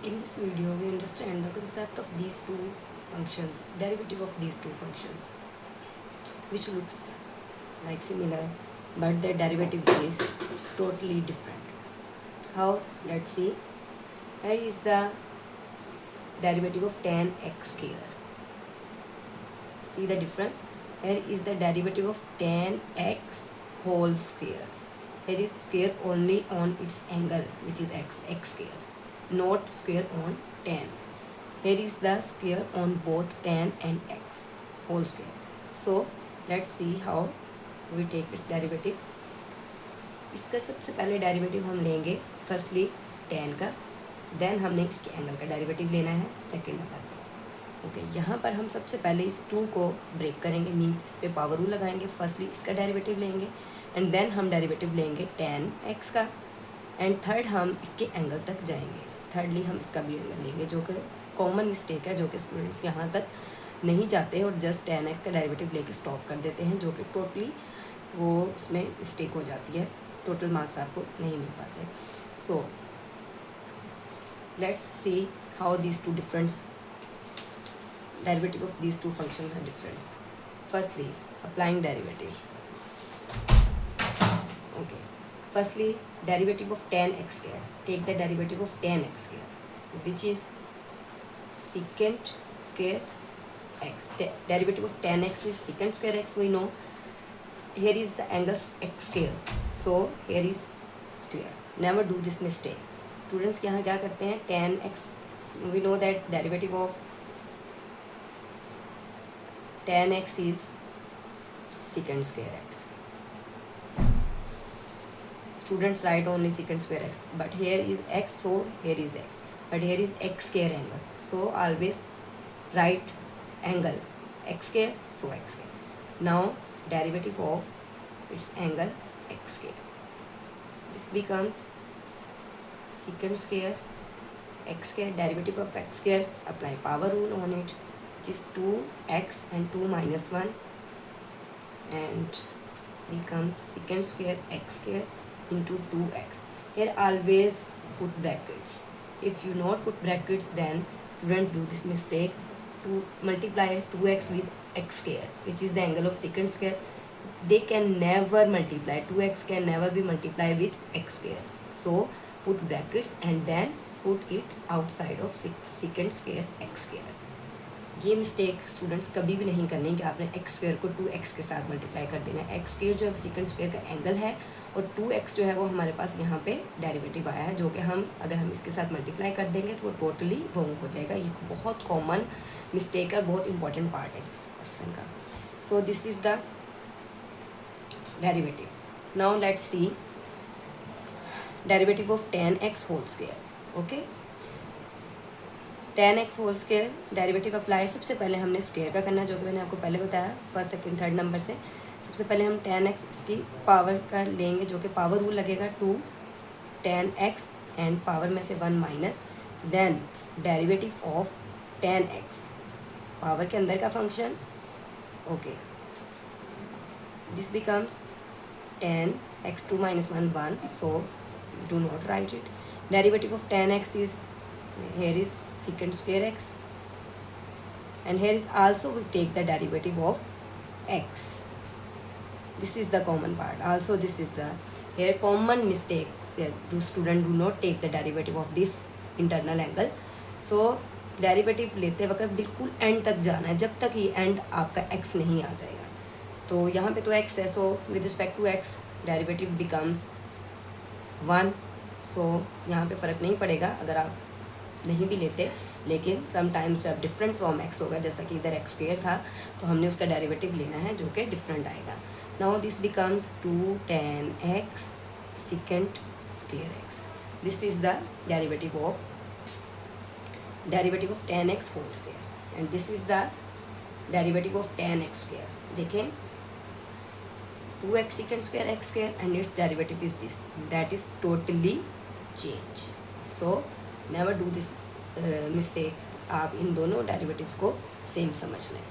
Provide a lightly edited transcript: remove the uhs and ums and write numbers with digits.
In this video, we understand the concept of these two functions, derivative of these two functions, which looks like similar, but their derivative is totally different. How? Let's see. Here is the derivative of tan x square. See the difference? Here is the derivative of tan x whole square. Here is square only on its angle, which is x square, not square on tan. Here is the square on both tan and x whole square. So let's see how we take its derivative. इसका सबसे पहले derivative हम लेंगे firstly tan का, then हमने इसके angle का derivative लेना है सेकंड नंबर पे. ओके, यहाँ पर हम सबसे पहले इस 2 को ब्रेक करेंगे, मीन्स इस पर पावर रूल लगाएंगे. फर्स्टली इसका डेरिवेटिव लेंगे एंड देन हम डेरिवेटिव लेंगे tan x का, एंड थर्ड हम इसके एंगल तक जाएंगे. थर्डली हम इसका भी एंगल लेंगे, जो कि कॉमन मिस्टेक है, जो कि स्टूडेंट्स यहाँ तक नहीं जाते और जस्ट tan x का डेरिवेटिव लेके स्टॉप कर देते हैं, जो कि टोटली वो उसमें मिस्टेक हो जाती है, टोटल मार्क्स आपको नहीं मिल पाते. So let's see how these two different derivative of these two functions are different. Firstly applying derivative. Okay, firstly derivative of tan x square. Take the derivative of tan x square, which is secant square x. Derivative of tan x is secant square x, we know. Here is the angle x square, so here is square. Never do this mistake. Students यहाँ क्या करते हैं, tan x, we know that derivative of tan x is secant square x. Students write only secant square x, but here is x, so here is x, but here is x square angle, so always write angle x square, so x square. Now derivative of its angle x square, this becomes secant square x square. Derivative of x square, apply power rule on it, which is 2x and 2 minus 1, and becomes secant square x square into 2x. Here always put brackets. If you not put brackets, then students do this mistake to multiply 2x with x square, which is the angle of secant square. They can never multiply, 2x can never be multiplied with x square. So put brackets and then put it outside of secant square x square. ये mistake students कभी भी नहीं करनी कि आपने x square को 2x के साथ मल्टीप्लाई कर देना है. एक्स स्क्वायर जो है सेकंड स्क्वायर का एंगल है और 2x जो है वो हमारे पास यहाँ पे डेरिवेटिव आया है, जो कि हम अगर हम इसके साथ मल्टीप्लाई कर देंगे तो वो टोटली रॉन्ग हो जाएगा. ये बहुत कॉमन मिस्टेक है, बहुत इंपॉर्टेंट पार्ट है इस क्वेश्चन का. So this is the derivative. Now let's see derivative of tan x whole square. Okay, tan x whole square derivative apply. सबसे पहले हमने स्क्वायर का करना है, जो कि मैंने आपको पहले बताया फर्स्ट सेकंड थर्ड नंबर से. सबसे पहले हम tan x इसकी पावर का लेंगे, जो कि पावर रूल लगेगा 2 tan x एंड पावर में से 1 minus, then derivative of tan x power के अंदर का function. Okay, this becomes tan x 2 minus 1 1, so do not write it. Derivative of tan x is, here is secant square x, and here is also we take the derivative of x. This is the common part. Also this is the here common mistake that do student do not take the derivative of this internal angle. So derivative लेते वक्त बिल्कुल and तक जाना है, जब तक ये and आपका x नहीं आ जाएगा. तो यहाँ पे तो x है, so with respect to x derivative becomes 1. सो यहाँ पे फ़र्क नहीं पड़ेगा अगर आप नहीं भी लेते, लेकिन समटाइम्स जब डिफरेंट फ्रॉम x होगा, जैसा कि इधर x स्क्वायर था तो हमने उसका डेरिवेटिव लेना है जो कि डिफरेंट आएगा. Now this becomes 2 tan x secant square x. This is the derivative of tan x whole square, and this is the derivative of tan x square. देखें 2x secant square x square and its derivative is this, that is totally change. So never do this mistake. आप इन दोनों derivatives को same समझ लें.